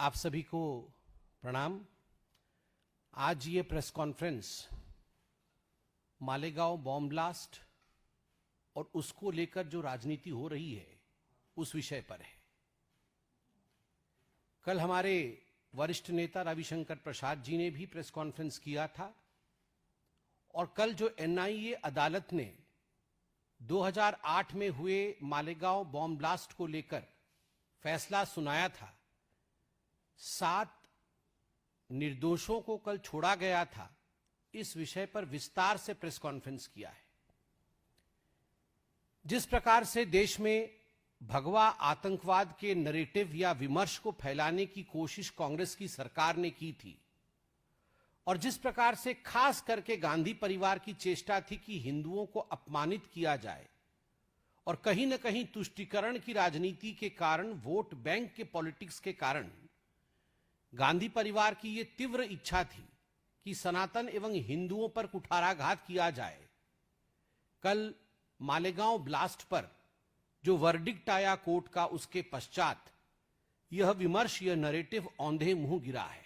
आप सभी को प्रणाम। आज ये press conference Malegaon bomb blast और उसको लेकर जो राजनीति हो रही है उस विषय पर है। कल हमारे वरिष्ठ नेता रविशंकर प्रसाद जी ने भी प्रेस कॉन्फ्रेंस किया था और कल जो एनआईए अदालत ने 2008 में हुए मालेगांव बॉम्ब ब्लास्ट को लेकर फैसला सुनाया था, 7 निर्दोषों को कल छोड़ा गया था, इस विषय पर विस्तार से प्रेस कॉन्फ्रेंस किया है। जिस प्रकार से देश में भगवा आतंकवाद के नैरेटिव या विमर्श को फैलाने की कोशिश कांग्रेस की सरकार ने की थी और जिस प्रकार से खास करके गांधी परिवार की चेष्टा थी कि हिंदुओं को अपमानित किया जाए और कहीं न कहीं तुष्टीकरण की राजनीति के कारण, वोट बैंक के पॉलिटिक्स के कारण गांधी परिवार की यह तीव्र इच्छा थी कि सनातन एवं हिंदुओं पर कुठाराघात किया जाए। कल मालेगांव ब्लास्ट पर जो वर्डिक्ट आया कोर्ट का, उसके पश्चात यह विमर्श, यह नैरेटिव औंधे मुंह गिरा है।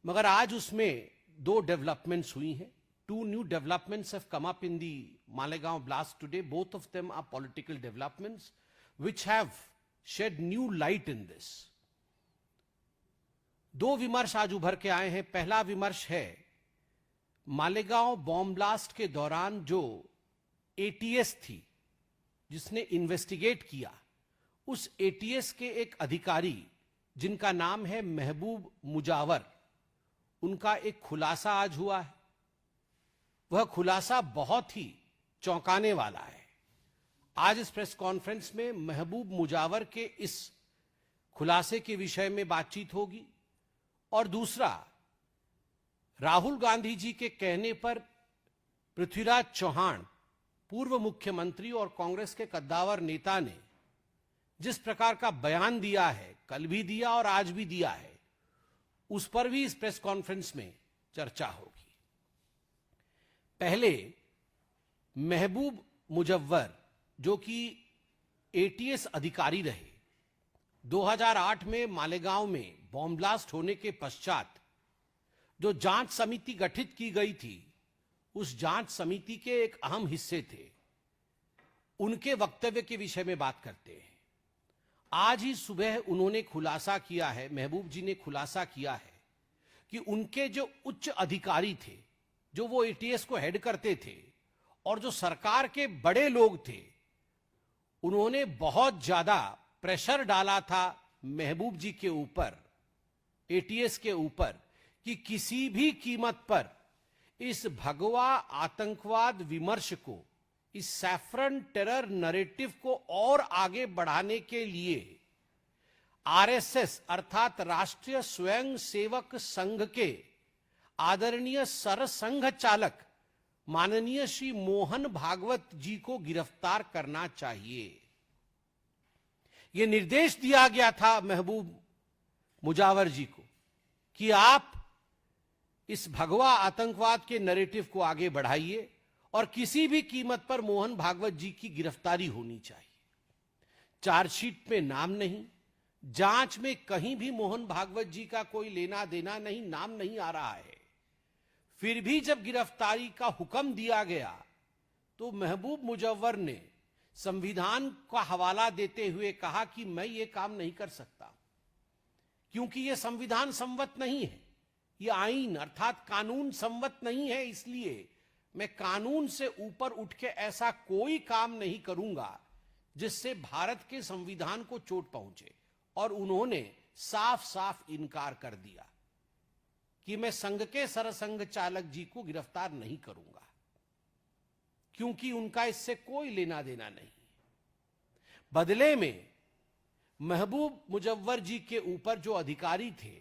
मगर आज उसमें 2 डेवलपमेंट्स हुई हैं। 2 new developments have come up in the Malegaon blast today. Both of them are political developments which have shed new light in this. 2 विमर्श आज उभर के आए हैं। पहला विमर्श है मालेगांव बॉम्ब ब्लास्ट के दौरान जो एटीएस थी जिसने इन्वेस्टिगेट किया, उस एटीएस के एक अधिकारी जिनका नाम है महबूब मुजावर, उनका एक खुलासा आज हुआ है। वह खुलासा बहुत ही चौंकाने वाला है। आज इस प्रेस कॉन्फ्रेंस में महबूब मुजावर के इस खुलासे के विषय में बातचीत होगी और दूसरा, राहुल गांधी जी के कहने पर पृथ्वीराज चौहान, पूर्व मुख्यमंत्री और कांग्रेस के कद्दावर नेता ने जिस प्रकार का बयान दिया है, कल भी दिया और आज भी दिया है, उस पर भी इस प्रेस कॉन्फ्रेंस में चर्चा होगी। पहले महबूब मुजव्वर जो कि एटीएस अधिकारी रहे, 2008 में मालेगांव में बॉम्ब ब्लास्ट होने के पश्चात जो जांच समिति गठित की गई थी, उस जांच समिति के एक अहम हिस्से थे। उनके वक्तव्य के विषय में बात करते हैं। आज ही सुबह उन्होंने खुलासा किया है, महबूब जी ने खुलासा किया है कि उनके जो उच्च अधिकारी थे, जो वो एटीएस को हेड करते थे और जो सरकार के बड़े लोग थे, उन्होंने बहुत ज्यादा प्रेशर डाला था महबूब जी के ऊपर, एटीएस के ऊपर, कि किसी भी कीमत पर इस भगवा आतंकवाद विमर्श को, इस सैफरन टेरर नैरेटिव को और आगे बढ़ाने के लिए आरएसएस अर्थात राष्ट्रीय स्वयंसेवक संघ के आदरणीय सरसंघ चालक माननीय श्री मोहन भागवत जी को गिरफ्तार करना चाहिए। यह निर्देश दिया गया था महबूब मुजावर जी को कि आप इस भगवा आतंकवाद के नैरेटिव को आगे बढ़ाइए और किसी भी कीमत पर मोहन भागवत जी की गिरफ्तारी होनी चाहिए। चार्जशीट में नाम नहीं, जांच में कहीं भी मोहन भागवत जी का कोई लेना देना नहीं, नाम नहीं आ रहा है। फिर भी जब गिरफ्तारी का हुक्म दिया गया तो महबूब मुजव्वर ने संविधान का हवाला देते हुए कहा कि मैं ये काम नहीं कर सकता, क्योंकि यह संविधान सम्मत नहीं है, यह आईन अर्थात कानून सम्मत नहीं है, इसलिए मैं कानून से ऊपर उठ के ऐसा कोई काम नहीं करूंगा जिससे भारत के संविधान को चोट पहुंचे। और उन्होंने साफ साफ इनकार कर दिया कि मैं संघ के सरसंघ चालक जी को गिरफ्तार नहीं करूंगा, क्योंकि उनका इससे कोई लेना देना नहीं। बदले में महबूब मुजव्वर जी के ऊपर जो अधिकारी थे,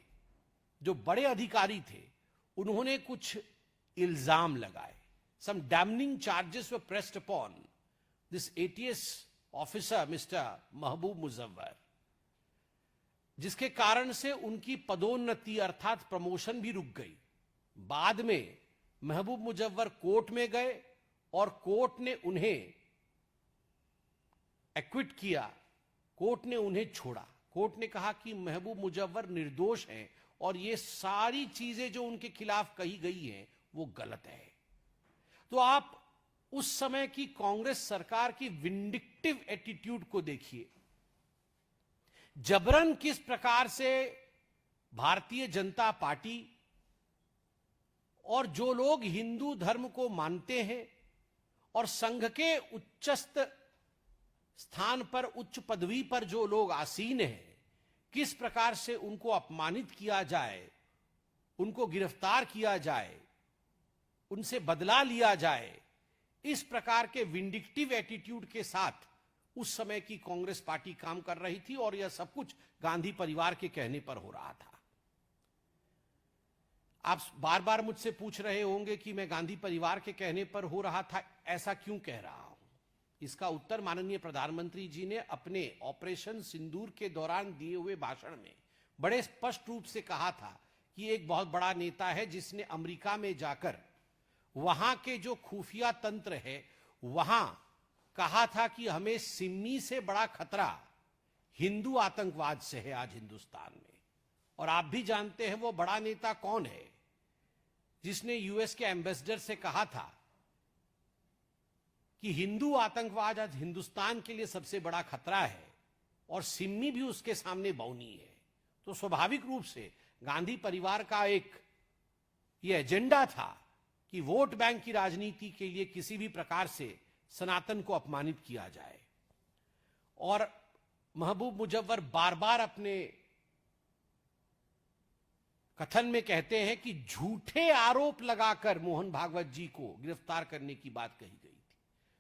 जो बड़े अधिकारी थे, उन्होंने कुछ इल्जाम लगाए। Some damning charges were pressed upon this ATS officer, Mr. महबूब मुजव्वर, जिसके कारण से उनकी पदोन्नति अर्थात प्रमोशन भी रुक गई। बाद में महबूब मुजव्वर कोर्ट में गए और कोर्ट ने उन्हें एक्विट किया, कोर्ट ने उन्हें छोड़ा। कोर्ट ने कहा कि महबूब मुजव्वर निर्दोष हैं और ये सारी चीजें जो उनके खिलाफ कही गई हैं वो गलत है। तो आप उस समय की कांग्रेस सरकार की विंडिक्टिव एटीट्यूड को देखिए। जबरन किस प्रकार से भारतीय जनता पार्टी और जो लोग हिंदू धर्म को मानते हैं और संघ के उच्चस्थ स्थान पर, उच्च पदवी पर जो लोग आसीन हैं, किस प्रकार से उनको अपमानित किया जाए, उनको गिरफ्तार किया जाए, उनसे बदला लिया जाए, इस प्रकार के विंडिक्टिव एटीट्यूड के साथ उस समय की कांग्रेस पार्टी काम कर रही थी और यह सब कुछ गांधी परिवार के कहने पर हो रहा था। आप बार बार मुझसे पूछ रहे होंगे कि मैं गांधी परिवार के कहने पर हो रहा था, ऐसा क्यों कह रहा हूं। इसका उत्तर माननीय प्रधानमंत्री जी ने अपने ऑपरेशन सिंदूर के दौरान दिए हुए भाषण में बड़े स्पष्ट रूप से कहा था कि एक बहुत बड़ा नेता है जिसने अमेरिका में जाकर वहां के जो खुफिया तंत्र है वहां कहा था कि हमें सिमी से बड़ा खतरा हिंदू आतंकवाद से है आज हिंदुस्तान में। और आप भी जानते हैं वो बड़ा नेता कौन है जिसने यूएस के एम्बेसडर से कहा था कि हिंदू आतंकवाद आज हिंदुस्तान के लिए सबसे बड़ा खतरा है और सिमी भी उसके सामने बौनी है। तो स्वाभाविक रूप से गांधी परिवार का एक ये एजेंडा था कि वोट बैंक की राजनीति के लिए किसी भी प्रकार से सनातन को अपमानित किया जाए। और महबूब मुजव्वर बार बार अपने कथन में कहते हैं कि झूठे आरोप लगाकर मोहन भागवत जी को गिरफ्तार करने की बात कही गई थी,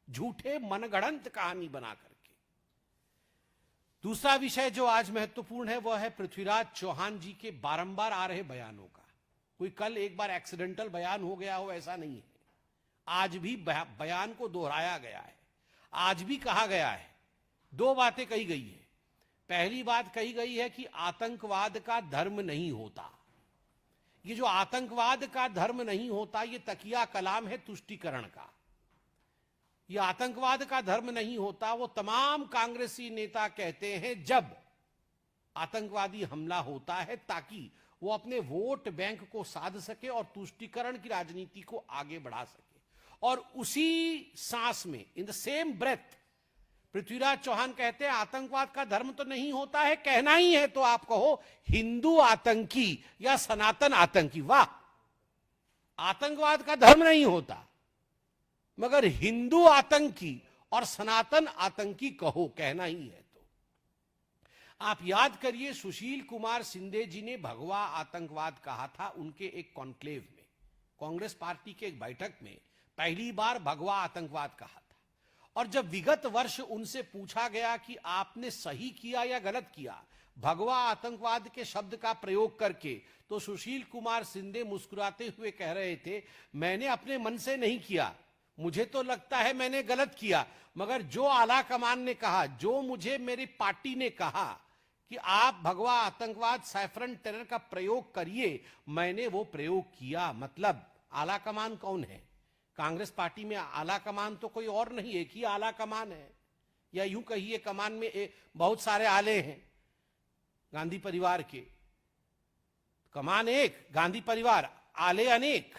झूठे मनगढ़ंत कहानी बना करके। दूसरा विषय जो आज महत्वपूर्ण है वह है पृथ्वीराज चौहान जी के बारंबार आ रहे बयानों का। कोई कल एक बार एक्सीडेंटल बयान हो गया हो ऐसा नहीं है, आज भी बयान को दोहराया गया है। आज भी कहा गया है, दो बातें कही गई है। पहली बात कही गई है कि आतंकवाद का धर्म नहीं होता। ये जो आतंकवाद का धर्म नहीं होता ये तकिया कलाम है तुष्टीकरण का। ये आतंकवाद का धर्म नहीं होता वो तमाम कांग्रेसी नेता कहते हैं जब आतंकवादी हमला होता है ताकि वो अपने वोट बैंक को साध सके और तुष्टीकरण की राजनीति को आगे बढ़ा सके। और उसी सांस में in the same breath Prithviraj Chauhan कहते हैं आतंकवाद का धर्म तो नहीं होता है, कहना ही है तो आप कहो हिंदू आतंकी या सनातन आतंकी। वाह, आतंकवाद का धर्म नहीं होता मगर हिंदू आतंकी और सनातन आतंकी कहो, कहना ही है। तो आप याद करिए सुशील कुमार शिंदे जी ने भगवा आतंकवाद कहा था उनके एक कॉन्क्लेव में, कांग्रेस पार्टी के एक बैठक में पहली बार भगवा आतंकवाद कहा था। और जब विगत वर्ष उनसे पूछा गया कि आपने सही किया या गलत किया भगवा आतंकवाद के शब्द का प्रयोग करके, तो सुशील कुमार शिंदे मुस्कुराते हुए कह रहे थे मैंने अपने मन से नहीं किया, मुझे तो लगता है मैंने गलत किया, मगर जो आला कमान ने कहा, जो मुझे मेरी पार्टी ने कहा कि आप भगवा आतंकवाद सैफरन टेरर का प्रयोग करिए, मैंने वो प्रयोग किया। मतलब आला कमान कौन है? कांग्रेस पार्टी में आला कमान तो कोई और नहीं, एक ही आला कमान है, या यूं कहिए कमान में बहुत सारे आले हैं गांधी परिवार के। कमान एक, गांधी परिवार, आले अनेक।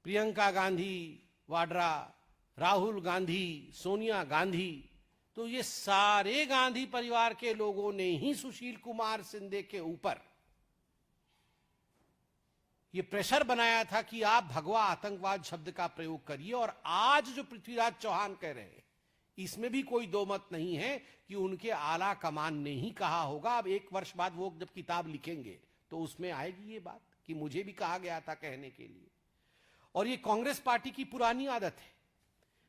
प्रियंका गांधी वाड्रा, राहुल गांधी, सोनिया गांधी, तो ये सारे गांधी परिवार के लोगों ने ही सुशील कुमार शिंदे के ऊपर ये प्रेशर बनाया था कि आप भगवा आतंकवाद शब्द का प्रयोग करिए। और आज जो पृथ्वीराज चौहान कह रहे हैं इसमें भी कोई दो मत नहीं है कि उनके आला कमान ने ही कहा होगा। अब एक वर्ष बाद वो जब किताब लिखेंगे तो उसमें आएगी ये बात कि मुझे भी कहा गया था कहने के लिए। और ये कांग्रेस पार्टी की पुरानी आदत है।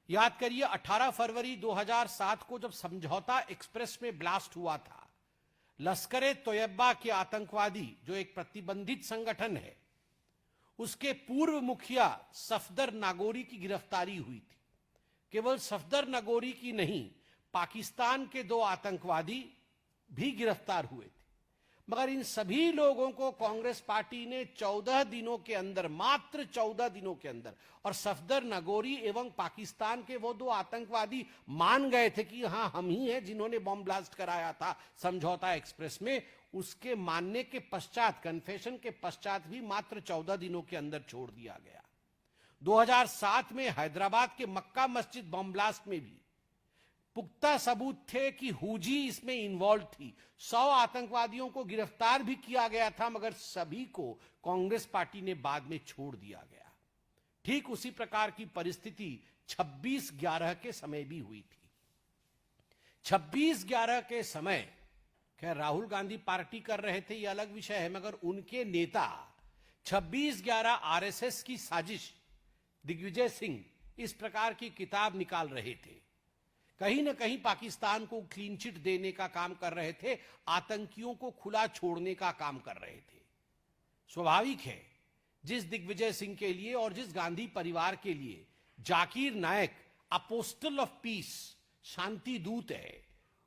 याद करिए 18 फरवरी 2007 को जब समझौता एक्सप्रेस में ब्लास्ट हुआ था, लश्कर तोयबा के आतंकवादी जो एक प्रतिबंधित संगठन है उसके पूर्व मुखिया सफदर नागोरी की गिरफ्तारी हुई थी। केवल सफदर नागोरी की नहीं, पाकिस्तान के 2 आतंकवादी भी गिरफ्तार हुए थे। मगर इन सभी लोगों को कांग्रेस पार्टी ने 14 दिनों के अंदर, मात्र 14 दिनों के अंदर, और सफदर नगोरी एवं पाकिस्तान के वो दो आतंकवादी मान गए थे कि हां हम ही हैं जिन्होंने बॉम्ब ब्लास्ट कराया था समझौता एक्सप्रेस में, उसके मानने के पश्चात, कन्फेशन के पश्चात भी मात्र 14 दिनों के अंदर छोड़ दिया गया। 2007 में हैदराबाद के मक्का मस्जिद बॉम्ब ब्लास्ट में भी पुख्ता सबूत थे कि हुजी इसमें इन्वॉल्व थी। 100 आतंकवादियों को गिरफ्तार भी किया गया था, मगर सभी को कांग्रेस पार्टी ने बाद में छोड़ दिया गया। ठीक उसी प्रकार की परिस्थिति 26/11 के समय भी हुई थी। 26/11 के समय खैर राहुल गांधी पार्टी कर रहे थे, यह अलग विषय है, मगर उनके नेता 26/11 आरएसएस की साजिश, दिग्विजय सिंह इस प्रकार की किताब निकाल रहे थे। कहीं ना कहीं पाकिस्तान को क्लीन चिट देने का काम कर रहे थे, आतंकियों को खुला छोड़ने का काम कर रहे थे। स्वाभाविक है, जिस दिग्विजय सिंह के लिए और जिस गांधी परिवार के लिए जाकिर नायक अपोस्टल ऑफ पीस, शांति दूत है,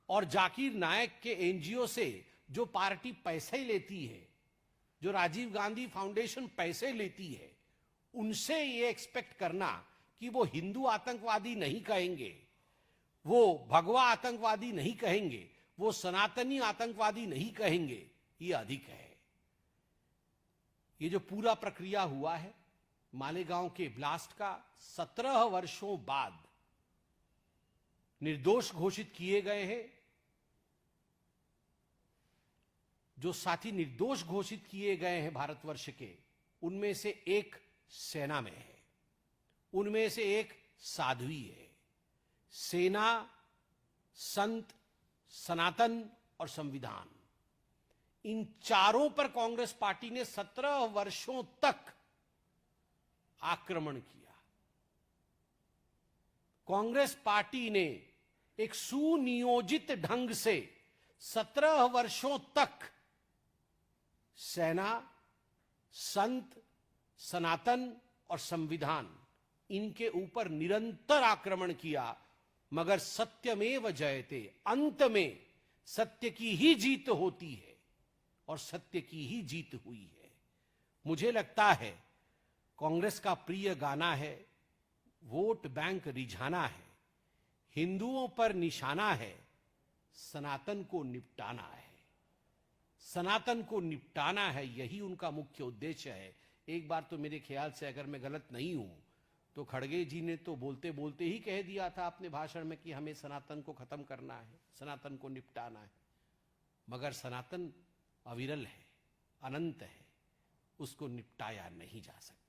और जाकिर नायक के एनजीओ से जो पार्टी पैसे लेती है, जो राजीव गांधी फाउंडेशन पैसे लेती है, उनसे ये एक्सपेक्ट करना कि वो हिंदू आतंकवादी नहीं कहेंगे, वो भगवा आतंकवादी नहीं कहेंगे, वो सनातनी आतंकवादी नहीं कहेंगे, ये अधिक है। ये जो पूरा प्रक्रिया हुआ है मालेगांव के ब्लास्ट का, 17 वर्षों बाद निर्दोष घोषित किए गए हैं। जो साथी निर्दोष घोषित किए गए हैं भारतवर्ष के, उनमें से एक सेना में है, उनमें से एक साध्वी है। सेना, संत, सनातन और संविधान, इन चारों पर कांग्रेस पार्टी ने 17 वर्षों तक आक्रमण किया। कांग्रेस पार्टी ने एक सुनियोजित ढंग से 17 वर्षों तक सेना, संत, सनातन और संविधान, इनके ऊपर निरंतर आक्रमण किया, मगर सत्यमेव जयते, अंत में सत्य की ही जीत होती है, और सत्य की ही जीत हुई है। मुझे लगता है कांग्रेस का प्रिय गाना है, वोट बैंक रिझाना है, हिंदुओं पर निशाना है, सनातन को निपटाना है। सनातन को निपटाना है, यही उनका मुख्य उद्देश्य है। एक बार तो मेरे ख्याल से, अगर मैं गलत नहीं हूं, तो खड़गे जी ने तो बोलते बोलते ही कह दिया था अपने भाषण में कि हमें सनातन को खत्म करना है, सनातन को निपटाना है। मगर सनातन अविरल है, अनंत है, उसको निपटाया नहीं जा सकता।